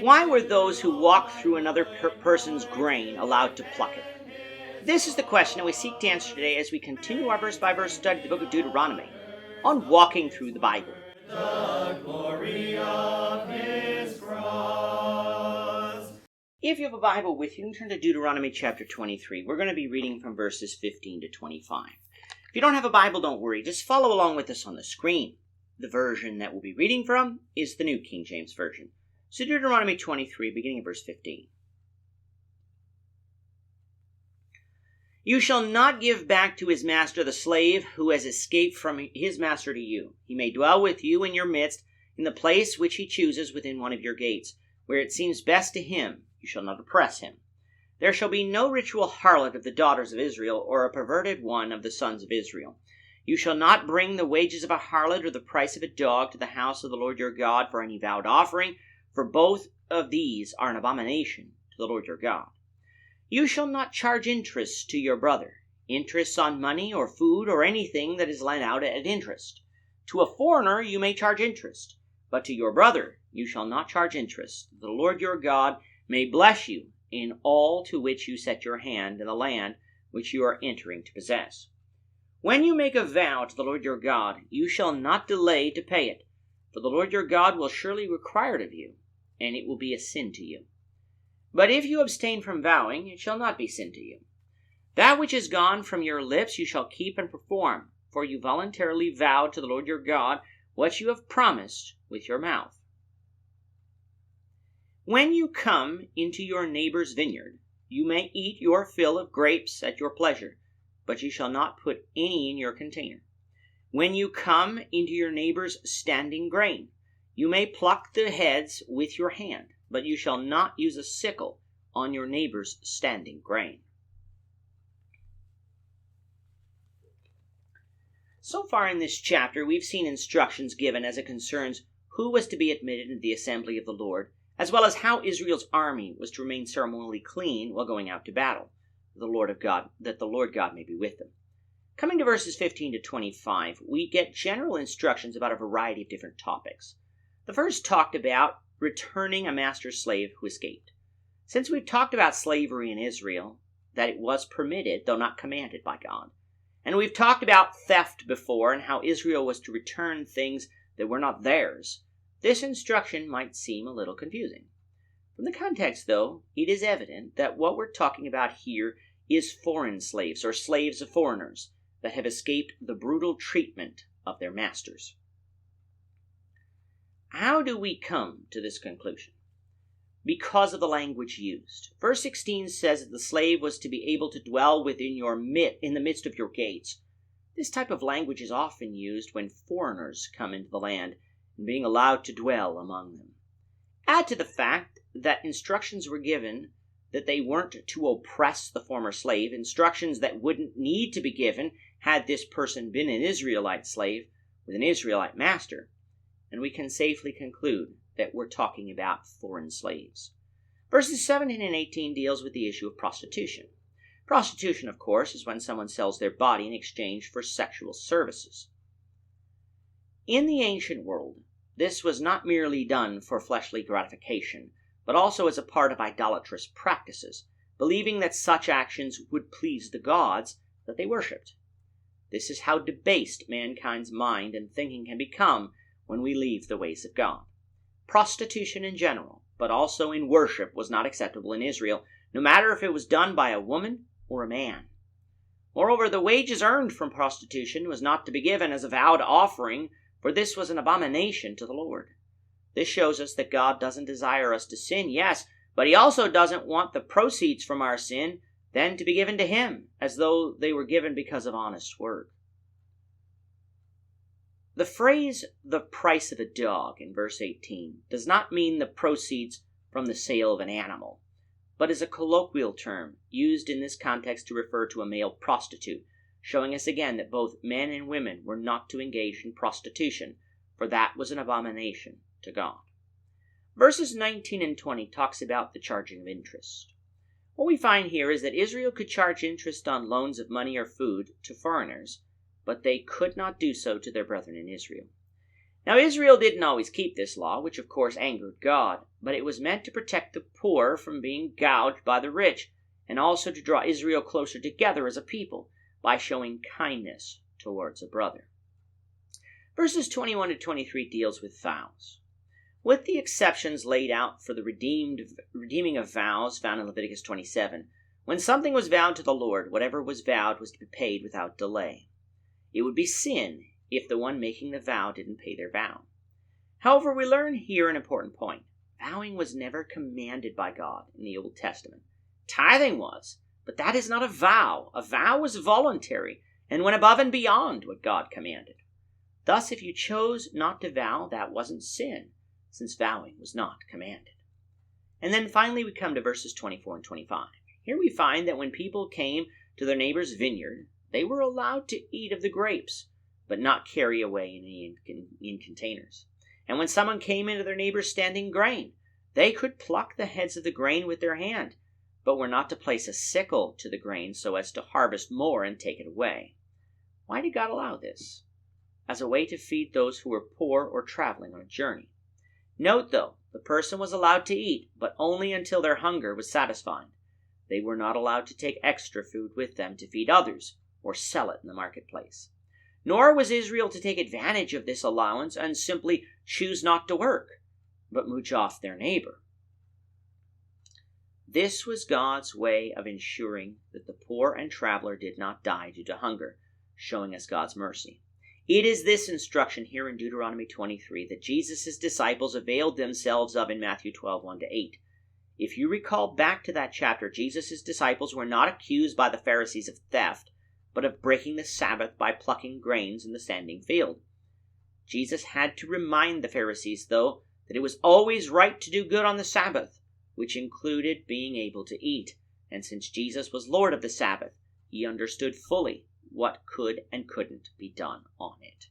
Why were those who walked through another person's grain allowed to pluck it? This is the question that we seek to answer today as we continue our verse-by-verse study of the book of Deuteronomy on walking through the Bible. The glory of his cross. If you have a Bible with you, turn to Deuteronomy chapter 23. We're going to be reading from verses 15 to 25. If you don't have a Bible, don't worry. Just follow along with us on the screen. The version that we'll be reading from is the New King James Version. So Deuteronomy 23, beginning of verse 15. You shall not give back to his master the slave who has escaped from his master to you. He may dwell with you in your midst in the place which he chooses within one of your gates, where it seems best to him. You shall not oppress him. There shall be no ritual harlot of the daughters of Israel, or a perverted one of the sons of Israel. You shall not bring the wages of a harlot or the price of a dog to the house of the Lord your God for any vowed offering, for both of these are an abomination to the Lord your God. You shall not charge interest to your brother, interest on money or food or anything that is lent out at interest. To a foreigner you may charge interest, but to your brother you shall not charge interest. The Lord your God may bless you in all to which you set your hand in the land which you are entering to possess. When you make a vow to the Lord your God, you shall not delay to pay it, for the Lord your God will surely require it of you, and it will be a sin to you. But if you abstain from vowing, it shall not be sin to you. That which is gone from your lips you shall keep and perform, for you voluntarily vowed to the Lord your God what you have promised with your mouth. When you come into your neighbor's vineyard, you may eat your fill of grapes at your pleasure, but you shall not put any in your container. When you come into your neighbor's standing grain, you may pluck the heads with your hand, but you shall not use a sickle on your neighbor's standing grain. So far in this chapter, we've seen instructions given as it concerns who was to be admitted into the assembly of the Lord, as well as how Israel's army was to remain ceremonially clean while going out to battle, that the Lord God may be with them. Coming to verses 15 to 25, we get general instructions about a variety of different topics. The first talked about returning a master slave who escaped. Since we've talked about slavery in Israel, that it was permitted, though not commanded by God, and we've talked about theft before and how Israel was to return things that were not theirs, this instruction might seem a little confusing. From the context, though, it is evident that what we're talking about here is foreign slaves, or slaves of foreigners, that have escaped the brutal treatment of their masters. How do we come to this conclusion? Because of the language used. Verse 16 says that the slave was to be able to dwell in the midst of your gates. This type of language is often used when foreigners come into the land and being allowed to dwell among them. Add to the fact that instructions were given that they weren't to oppress the former slave, instructions that wouldn't need to be given had this person been an Israelite slave with an Israelite master, and we can safely conclude that we're talking about foreign slaves. Verses 17 and 18 deals with the issue of prostitution. Prostitution, of course, is when someone sells their body in exchange for sexual services. In the ancient world, this was not merely done for fleshly gratification, but also as a part of idolatrous practices, believing that such actions would please the gods that they worshipped. This is how debased mankind's mind and thinking can become when we leave the ways of God. Prostitution in general, but also in worship, was not acceptable in Israel, no matter if it was done by a woman or a man. Moreover, the wages earned from prostitution was not to be given as a vowed offering, for this was an abomination to the Lord. This shows us that God doesn't desire us to sin, yes, but he also doesn't want the proceeds from our sin then to be given to him, as though they were given because of honest work. The phrase, the price of a dog, in verse 18, does not mean the proceeds from the sale of an animal, but is a colloquial term used in this context to refer to a male prostitute, showing us again that both men and women were not to engage in prostitution, for that was an abomination to God. Verses 19 and 20 talks about the charging of interest. What we find here is that Israel could charge interest on loans of money or food to foreigners, but they could not do so to their brethren in Israel. Now Israel didn't always keep this law, which of course angered God, but it was meant to protect the poor from being gouged by the rich, and also to draw Israel closer together as a people by showing kindness towards a brother. Verses 21 to 23 deals with vows. With the exceptions laid out for the redeeming of vows found in Leviticus 27, when something was vowed to the Lord, whatever was vowed was to be paid without delay. It would be sin if the one making the vow didn't pay their vow. However, we learn here an important point. Vowing was never commanded by God in the Old Testament. Tithing was, but that is not a vow. A vow was voluntary and went above and beyond what God commanded. Thus, if you chose not to vow, that wasn't sin, since vowing was not commanded. And then finally we come to verses 24 and 25. Here we find that when people came to their neighbor's vineyard, they were allowed to eat of the grapes, but not carry away any in containers. And when someone came into their neighbor's standing grain, they could pluck the heads of the grain with their hand, but were not to place a sickle to the grain so as to harvest more and take it away. Why did God allow this? As a way to feed those who were poor or traveling on a journey. Note, though, the person was allowed to eat, but only until their hunger was satisfied. They were not allowed to take extra food with them to feed others or sell it in the marketplace. Nor was Israel to take advantage of this allowance and simply choose not to work, but mooch off their neighbor. This was God's way of ensuring that the poor and traveler did not die due to hunger, showing us God's mercy. It is this instruction here in Deuteronomy 23 that Jesus' disciples availed themselves of in Matthew 12, 1-8. If you recall back to that chapter, Jesus' disciples were not accused by the Pharisees of theft, but of breaking the Sabbath by plucking grains in the standing field. Jesus had to remind the Pharisees, though, that it was always right to do good on the Sabbath, which included being able to eat. And since Jesus was Lord of the Sabbath, he understood fully what could and couldn't be done on it.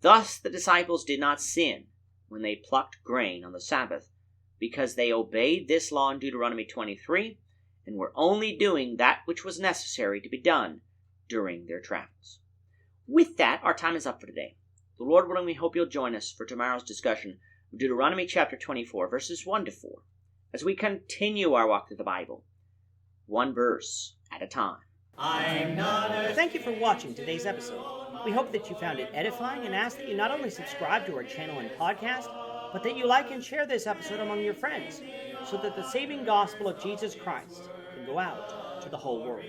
Thus the disciples did not sin when they plucked grain on the Sabbath, because they obeyed this law in Deuteronomy 23 and were only doing that which was necessary to be done during their travels. With that, our time is up for today. The Lord willing, we hope you'll join us for tomorrow's discussion of Deuteronomy chapter 24, verses 1-4, as we continue our walk through the Bible, one verse at a time. Thank you for watching today's episode. We hope that you found it edifying and ask that you not only subscribe to our channel and podcast, but that you like and share this episode among your friends, so that the saving gospel of Jesus Christ can go out to the whole world.